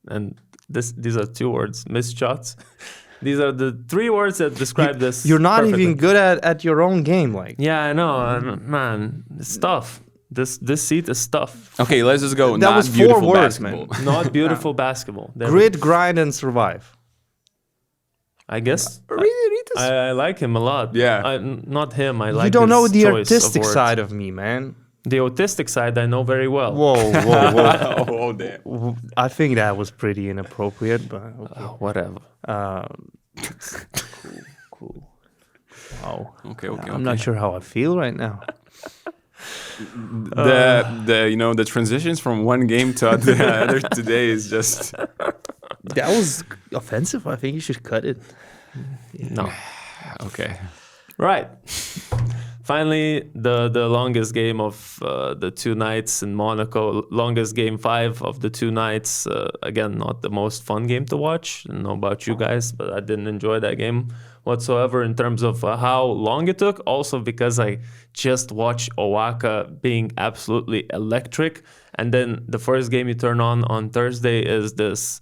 And these are 2 words. Missed shots. These are the 3 words that describe this. You're not perfectly. even good at your own game. Like, Yeah, I know. Man, it's tough. This seat is tough. Okay, let's just go. That Not was 4 beautiful words, basketball. man. Not beautiful basketball. There we grit, grind, and survive. I guess Really, Rytis? I like him a lot. Yeah. Not him. I like You don't his know the choice of artistic words. side of me, man. The autistic side I know very well. Whoa. Oh, damn. I think that was pretty inappropriate, but okay. Whatever. Cool. Wow. Okay. I'm not sure how I feel right now. The transitions from one game to the other today is just... That was offensive. I think you should cut it. No. Okay. Right. Finally, the longest game of the 2 nights in Monaco, longest game 5 of the 2 nights. Again, not the most fun game to watch. I don't know about you guys, but I didn't enjoy that game whatsoever in terms of how long it took. Also because I just watched Owaka being absolutely electric. And then the first game you turn on Thursday is this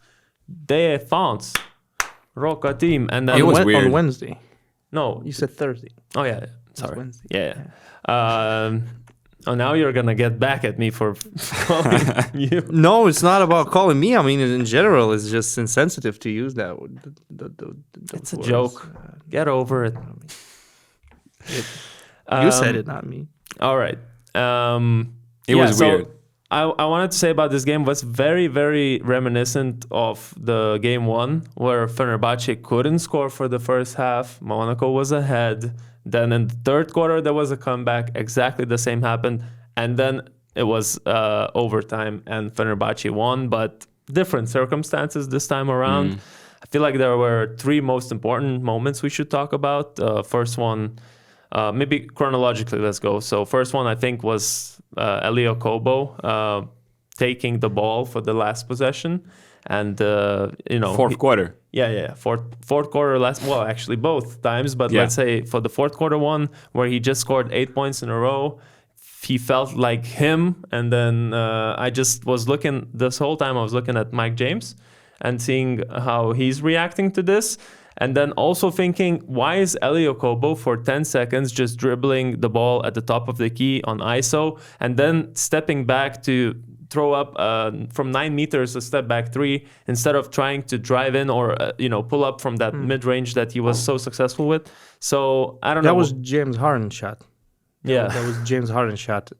Défense Roca team. And then It was weird. On Wednesday. No. You said Thursday. Oh, yeah. Sorry. Wednesday. Yeah. Now you're going to get back at me for calling you. No, it's not about calling me. I mean, in general, it's just insensitive to use that. It's a joke. Get over it. You said it, not me. All right. It was weird. I wanted to say about this game was very, very reminiscent of the game 1 where Fenerbahce couldn't score for the first half. Monaco was ahead. Then in the 3rd quarter, there was a comeback. Exactly the same happened. And then it was overtime and Fenerbahce won, but different circumstances this time around. I feel like there were 3 most important moments we should talk about. First one, maybe chronologically, let's go. So first one, I think, was Okobo taking the ball for the last possession. And, 4th quarter. Yeah. Fourth quarter actually both times, but let's say for the 4th quarter one, where he just scored 8 points in a row, he felt like him. And then I just was looking, this whole time I was looking at Mike James and seeing how he's reacting to this. And then also thinking, why is Okobo for 10 seconds just dribbling the ball at the top of the key on ISO and then stepping back to throw up from 9 meters a step back 3 instead of trying to drive in or pull up from that mid-range that he was so successful with. So I don't know. That was James Harden's shot. Yeah. That was James Harden's shot.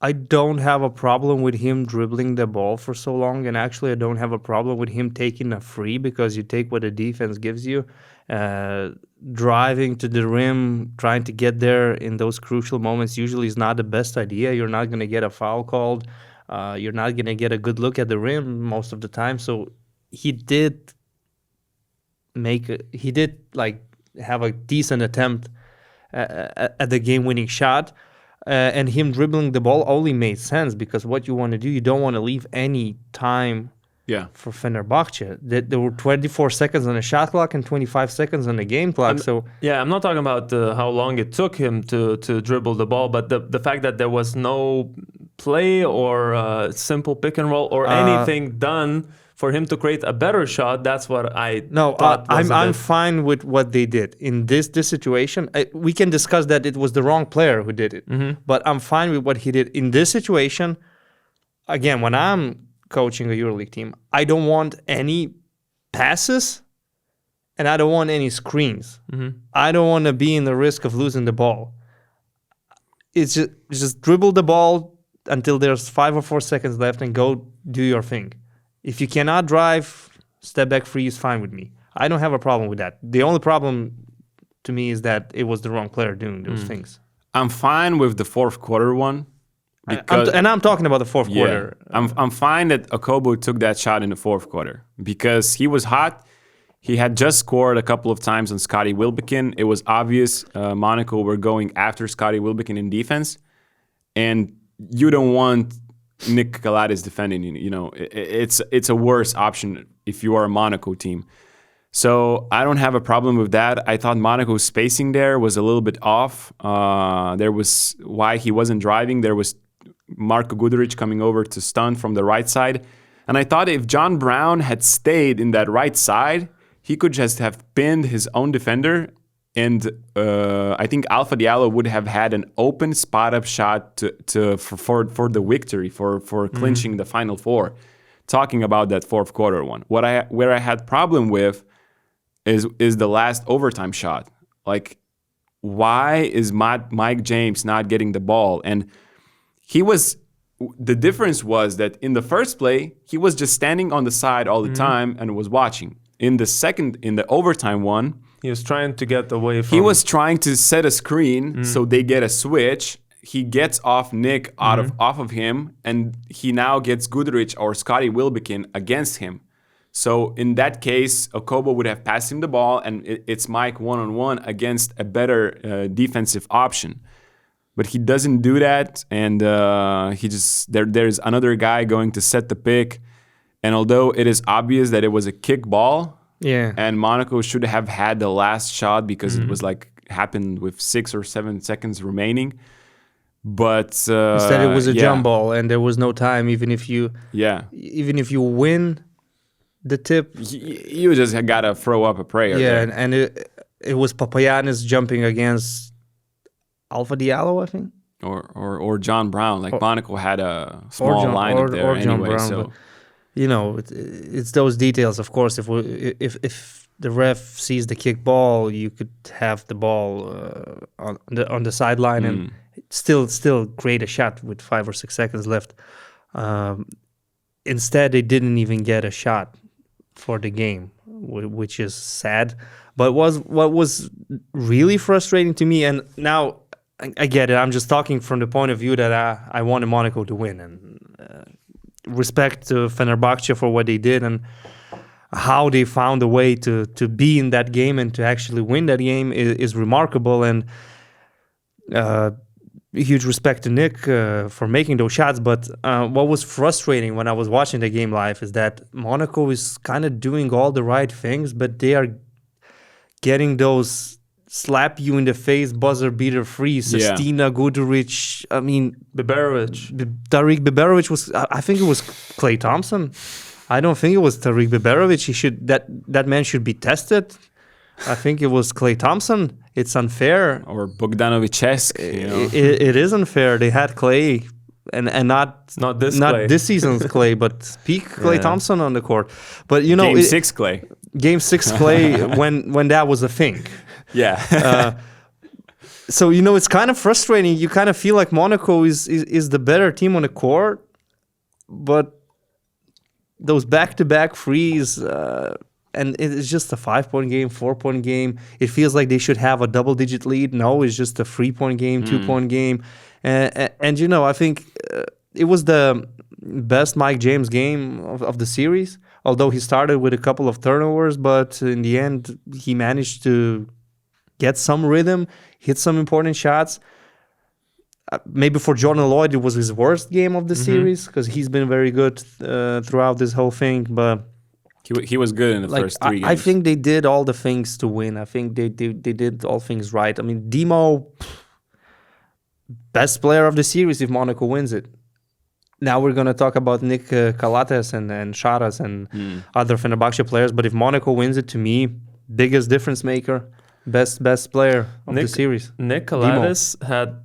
I don't have a problem with him dribbling the ball for so long, and actually I don't have a problem with him taking a free, because you take what the defense gives you. Driving to the rim, trying to get there in those crucial moments usually is not the best idea. You're not going to get a foul called. You're not going to get a good look at the rim most of the time. So he did have a decent attempt at the game-winning shot. And him dribbling the ball only made sense, because what you want to do, you don't want to leave any time for Fenerbahce. There were 24 seconds on the shot clock and 25 seconds on the game clock. I'm not talking about how long it took him to dribble the ball, but the fact that there was no play or simple pick and roll or anything done for him to create a better shot. That's what I thought. I'm fine with what they did in this situation. We can discuss that it was the wrong player who did it, but I'm fine with what he did in this situation. Again, when I'm coaching a EuroLeague team, I don't want any passes and I don't want any screens. I don't want to be in the risk of losing the ball. It's just dribble the ball until there's 5 or 4 seconds left and go do your thing. If you cannot drive, step back free is fine with me. I don't have a problem with that. The only problem to me is that it was the wrong player doing those things. I'm fine with the fourth quarter one. I'm talking about the fourth quarter. I'm fine that Okobo took that shot in the fourth quarter because he was hot. He had just scored a couple of times on Scotty Wilbekin. It was obvious Monaco were going after Scotty Wilbekin in defense. And you don't want Nick Calathes defending you. You know, it's a worse option if you are a Monaco team. So I don't have a problem with that. I thought Monaco's spacing there was a little bit off. There was why he wasn't driving. There was Marko Guduric coming over to stun from the right side. And I thought if John Brown had stayed in that right side, he could just have pinned his own defender. And I think Alpha Diallo would have had an open spot-up shot for the victory, for clinching the Final Four. Talking about that fourth quarter one. Where I had problem with is the last overtime shot. Like, why is Mike James not getting the ball? And the difference was that in the first play, he was just standing on the side all the time and was watching. In the overtime one, he was trying to get away from... He was trying to set a screen so they get a switch. He gets off Nick off of him, and he now gets Guduric or Scotty Wilbekin against him. So in that case, Okobo would have passed him the ball, and it's Mike one-on-one against a better defensive option. But he doesn't do that, and there's another guy going to set the pick. And although it is obvious that it was a kick ball, and Monaco should have had the last shot because it was happened with 6 or 7 seconds remaining. But instead it was a jump ball, and there was no time. Even if you win the tip, you just gotta throw up a prayer. Yeah, and it was Papagiannis jumping against Alpha Diallo, I think, or John Brown. Monaco had a small lineup there anyway. Brown, so. But, it's those details. Of course, if the ref sees the kick ball, you could have the ball on the sideline and still create a shot with 5 or 6 seconds left. Instead, they didn't even get a shot for the game, which is sad. But what was really frustrating to me, and now I get it. I'm just talking from the point of view that I wanted Monaco to win, and respect to Fenerbahce for what they did and how they found a way to be in that game and to actually win that game is remarkable. And huge respect to Nick for making those shots. But what was frustrating when I was watching the game live is that Monaco is kind of doing all the right things, but they are getting those slap you in the face buzzer beater free. Sestina, Guduric, Biberovic. Tariq Biberovic was, I think it was Klay Thompson. I don't think it was Tariq Biberovic. That man should be tested. I think it was Klay Thompson. It's unfair. Or Bogdanovic-esque. It is unfair. They had Klay and not this season's Klay, but peak Klay Thompson on the court. But Game 6 Klay. Game 6 Klay when that was a thing. Yeah. So, it's kind of frustrating. You kind of feel like Monaco is the better team on the court, but those back-to-back frees, and it's just a 5-point game, 4-point game. It feels like they should have a double-digit lead. No, it's just a 3-point game, 2-point game. And I think it was the best Mike James game of the series, although he started with a couple of turnovers, but in the end, he managed to get some rhythm, hit some important shots. Maybe for Jordan Lloyd, it was his worst game of the series because he's been very good throughout this whole thing. But he was good in the first 3 games. I think they did all the things to win. I think they did all things right. I mean, Demo, best player of the series if Monaco wins it. Now we're going to talk about Nick Calathes and Sharas and other Fenerbahce players. But if Monaco wins it, to me, biggest difference maker, best player of the series. Nick Calathes had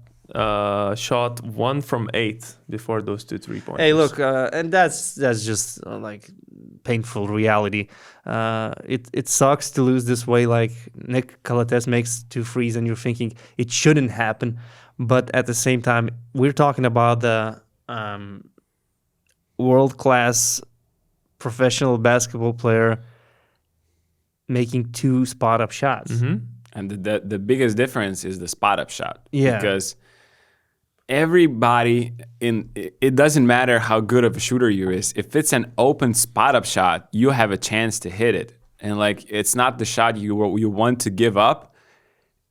shot 1 from 8 before those 2 3-pointers. Hey, look, and that's just like painful reality. It sucks to lose this way. Like Nick Calathes makes 2 threes, and you're thinking it shouldn't happen. But at the same time, we're talking about the world-class professional basketball player making 2 spot-up shots. And the biggest difference is the spot-up shot. Yeah. Because everybody it doesn't matter how good of a shooter you is. If it's an open spot-up shot, you have a chance to hit it. And like it's not the shot you want to give up.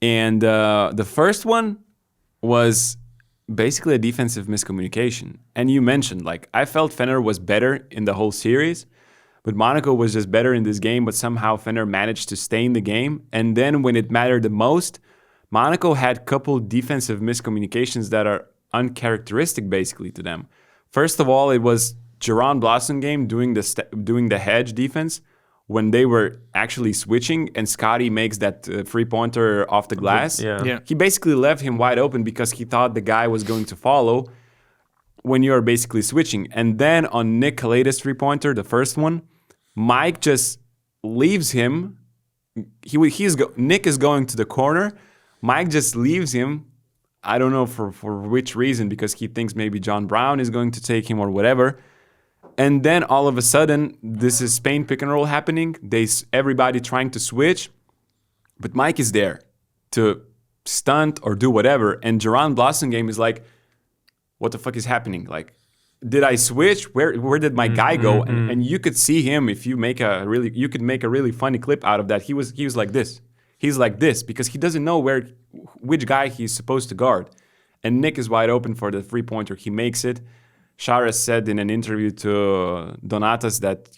And the first one was basically a defensive miscommunication. And you mentioned, like, I felt Fener was better in the whole series, but Monaco was just better in this game, but somehow Fener managed to stay in the game. And then when it mattered the most, Monaco had a couple defensive miscommunications that are uncharacteristic basically to them. First of all, it was Jaron Blossomgame doing the hedge defense when they were actually switching, and Scotty makes that three-pointer off the glass. Yeah. He basically left him wide open because he thought the guy was going to follow when you're basically switching. And then on Nick Calathes' three-pointer, the first one, Mike just leaves him. Nick is going to the corner. Mike just leaves him. I don't know for which reason, because he thinks maybe John Brown is going to take him or whatever. And then all of a sudden, this is Spain pick and roll happening. Everybody trying to switch, but Mike is there to stunt or do whatever. And Jaron Blossomgame is like, "What the fuck is happening? Like, did I switch? Where did my guy go?" And you could see him if you could make a really funny clip out of that. He was like this. He's like this because he doesn't know which guy he's supposed to guard. And Nick is wide open for the three-pointer. He makes it. Sharas said in an interview to Donatas that,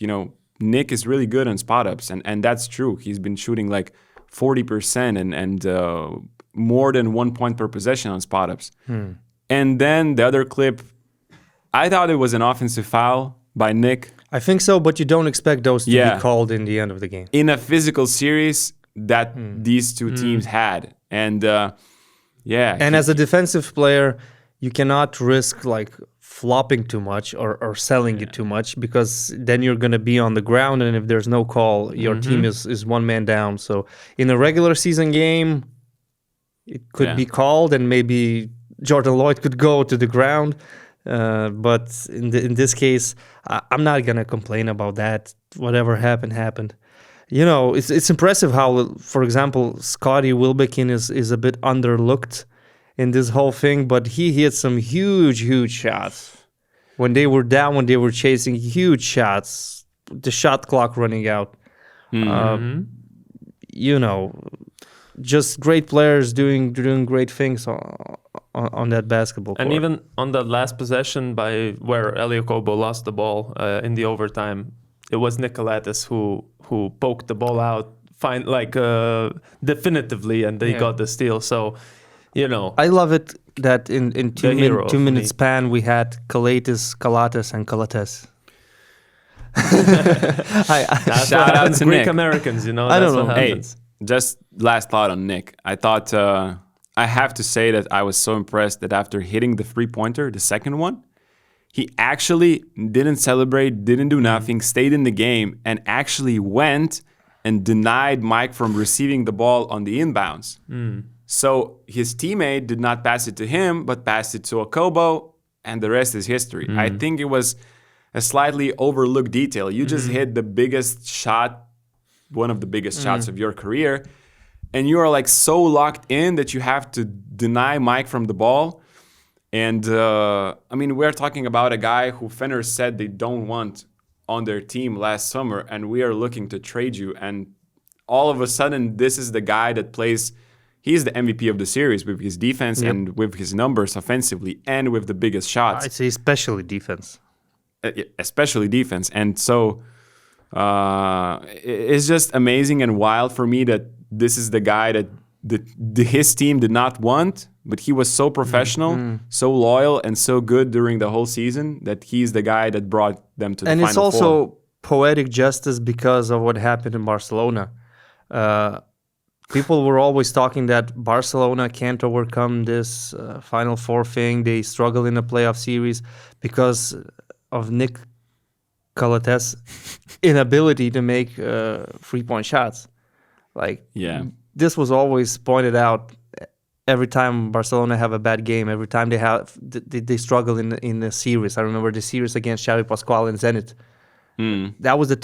Nick is really good on spot-ups. And that's true. He's been shooting like 40% and more than 1 point per possession on spot-ups. And then the other clip, I thought it was an offensive foul by Nick. I think so, but you don't expect those to be called in the end of the game. In a physical series that these two teams had. And And as a defensive player, you cannot risk like flopping too much or selling it too much, because then you're going to be on the ground, and if there's no call, your team is one man down. So in a regular season game, it could be called, and maybe Jordan Lloyd could go to the ground. But in this case, I'm not going to complain about that. Whatever happened. It's impressive how, for example, Scotty Wilbekin is a bit underlooked in this whole thing, but he hit some huge shots. When they were down, when they were chasing, huge shots, the shot clock running out. Just great players doing great things on that basketball court. And even on that last possession where Okobo lost the ball in the overtime, it was Nick Calathes who poked the ball out definitively, and they got the steal. So, I love it that in 2 minute span we had Calathes, and Calathes. Shout out to Greek Americans, I don't know. Hey, just last thought on Nick. I thought I have to say that I was so impressed that after hitting the three-pointer, the second one, he actually didn't celebrate, didn't do nothing, stayed in the game, and actually went and denied Mike from receiving the ball on the inbounds. So his teammate did not pass it to him, but passed it to Okobo, and the rest is history. I think it was a slightly overlooked detail. You just hit the biggest shot, one of the biggest shots of your career, and you are like so locked in that you have to deny Mike from the ball. And I mean, we're talking about a guy who Fener said they don't want on their team last summer, and we are looking to trade you. And all of a sudden, this is the guy that plays. He's the MVP of the series with his defense and with his numbers offensively and with the biggest shots. I'd say especially defense. Especially defense. And so it's just amazing and wild for me that this is the guy that his team did not want, but he was so professional, so loyal, and so good during the whole season that he's the guy that brought them to the Final Four. And it's also poetic justice because of what happened in Barcelona. People were always talking that Barcelona can't overcome this Final Four thing. They struggle in the playoff series because of Nick Calathes' inability to make three-point shots. This was always pointed out every time Barcelona have a bad game. Every time they struggle in the series. I remember the series against Xavi Pascual and Zenit. That was the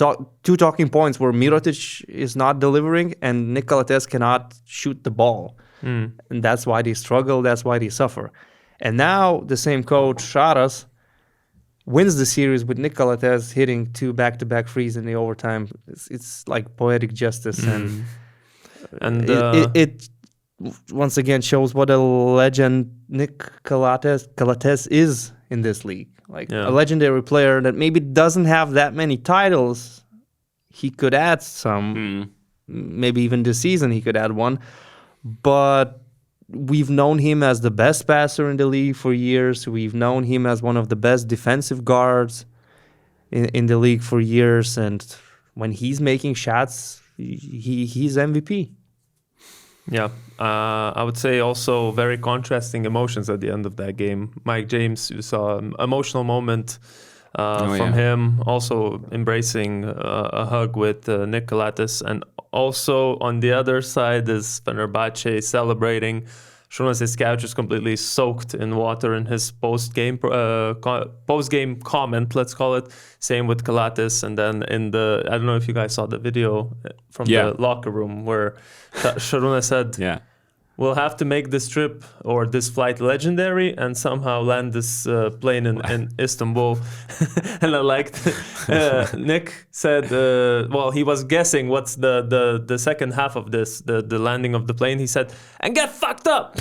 two talking points where Mirotic is not delivering and Nick Calathes cannot shoot the ball. And that's why they struggle, that's why they suffer. And now the same coach, Šaras, wins the series with Nick Calathes hitting 2 back-to-back threes in the overtime. It's like poetic justice. And it once again shows what a legend Nick Calathes is in this league. A legendary player that maybe doesn't have that many titles. He could add some. Maybe even this season he could add one. But we've known him as the best passer in the league for years. We've known him as one of the best defensive guards in the league for years. And when he's making shots, he's MVP. Yeah, I would say also very contrasting emotions at the end of that game. Mike James, you saw an emotional moment from him, also embracing a hug with Nick Calathes. And also on the other side is Fenerbahce celebrating. Šarūnas Jasikevičius completely soaked in water in his post-game comment, let's call it. Same with Calathes. And then I don't know if you guys saw the video from the locker room where Šarūnas said, we'll have to make this trip or this flight legendary and somehow land this plane in Istanbul. And I liked Nick said, he was guessing what's the second half of this, the landing of the plane. He said, and get fucked up.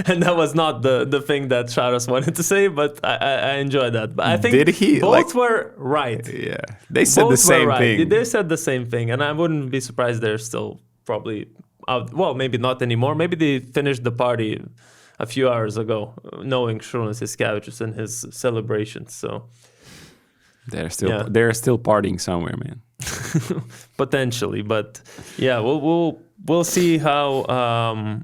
And that was not the thing that Šaras wanted to say, but I enjoyed that. But I think both were right. Yeah, they said both the same thing. They said the same thing, and I wouldn't be surprised they're still probably out. Well, maybe not anymore. Maybe they finished the party a few hours ago, knowing Šarūnas Jasikevičius and his celebrations. So they're still partying somewhere, man. Potentially, but yeah, we'll see how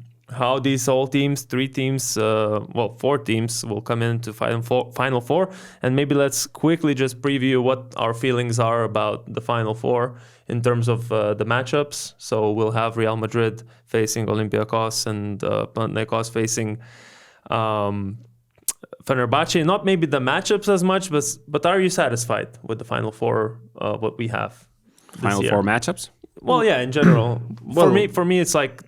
these all teams, 3 teams, 4 teams will come into Final Four. And maybe let's quickly just preview what our feelings are about the Final Four in terms of the matchups. So we'll have Real Madrid facing Olympiacos and Panathinaikos facing Fenerbahce. Not maybe the matchups as much, but are you satisfied with the Final Four, what we have this Final year? Four matchups? Well, yeah, in general. For me, it's like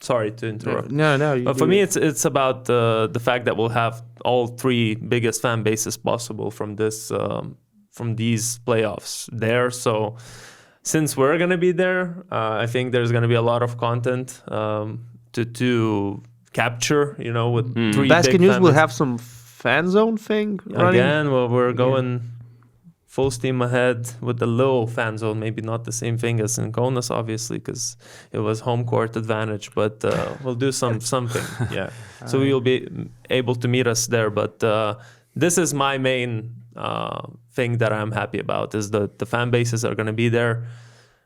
Sorry to interrupt. No. But for me, it's about the fact that we'll have all 3 biggest fan bases possible from these playoffs there. So since we're gonna be there, I think there's gonna be a lot of content to capture. With 3 BasketNews will have some fan zone thing running. Again. Well, we're going full steam ahead with the low fan zone. Maybe not the same thing as in Kaunas, obviously, because it was home court advantage. But we'll do something. Yeah. So you'll be able to meet us there. But this is my main thing that I'm happy about is the fan bases are going to be there.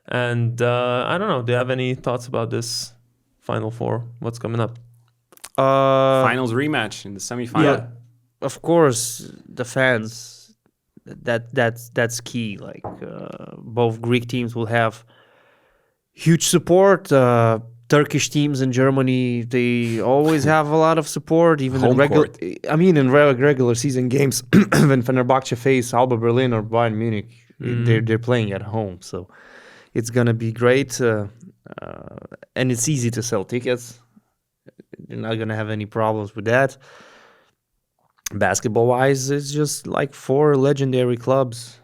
And I don't know. Do you have any thoughts about this Final Four? What's coming up? Finals rematch in the semifinal. Yeah, of course, the fans. That's key. Like both Greek teams will have huge support. Turkish teams in Germany, they always have a lot of support, even Home in regular. court. I mean, in regular season games, when Fenerbahce face Alba Berlin or Bayern Munich, they're playing at home, so it's gonna be great, and it's easy to sell tickets. You're not gonna have any problems with that. Basketball-wise, it's just like 4 legendary clubs.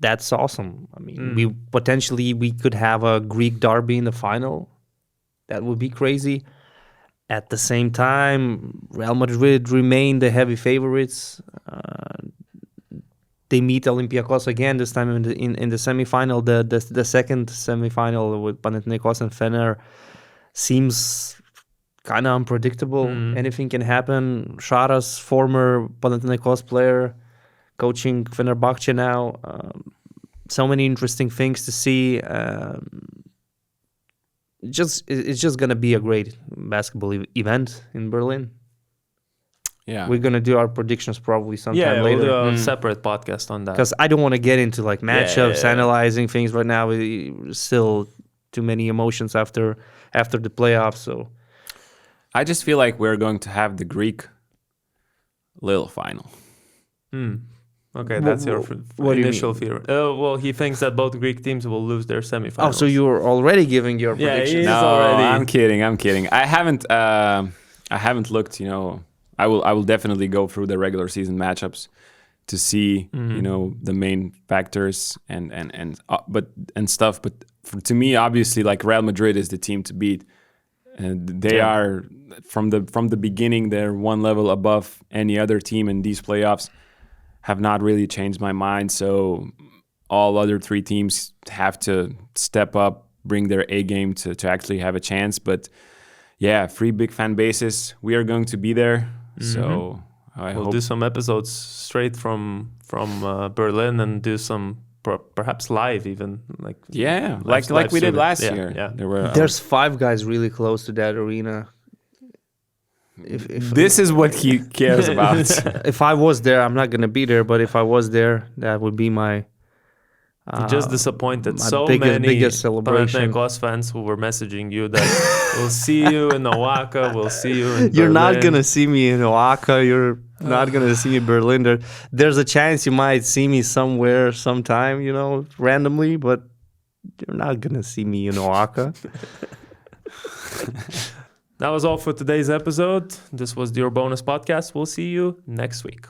That's awesome. I mean, we could have a Greek derby in the final. That would be crazy. At the same time, Real Madrid remain the heavy favorites. They meet Olympiacos again this time in the semifinal. The second semifinal with Panathinaikos and Fener seems kind of unpredictable. Anything can happen. Sharas, former Panathinaikos player, coaching Fenerbahce now. So many interesting things to see. It's just gonna be a great basketball event in Berlin. Yeah, We're gonna do our predictions probably sometime later. We'll do a separate podcast on that. Because I don't want to get into like matchups, analyzing things right now. Still too many emotions after the playoffs. So I just feel like we're going to have the Greek little final. Okay, that's your what do you initial mean? fear. Well, he thinks that both Greek teams will lose their semifinals. Oh, so you were already giving your predictions? He's No, already. I'm kidding. I haven't looked. I will definitely go through the regular season matchups to see the main factors and stuff. But to me, obviously, like Real Madrid is the team to beat, and they are from the beginning. They're one level above any other team in these playoffs. Have not really changed my mind. So all other 3 teams have to step up, bring their A game to actually have a chance. But yeah, 3 big fan bases. We are going to be there. So we'll do some episodes straight from Berlin and do some perhaps live even like like we did last year. Yeah. There's 5 guys really close to that arena. If this is what he cares about. if I was there, I'm not gonna be there. But if I was there, that would be my just disappointed. my So biggest celebration. Panathinaikos fans who were messaging you that we'll see you in Oaxaca, we'll see you in You're Berlin. not gonna see me in Oaxaca. You're not gonna see me in Berlin. There's a chance you might see me somewhere, sometime, randomly, but you're not gonna see me in Oaxaca. That was all for today's episode. This was the EuroBonus podcast. We'll see you next week.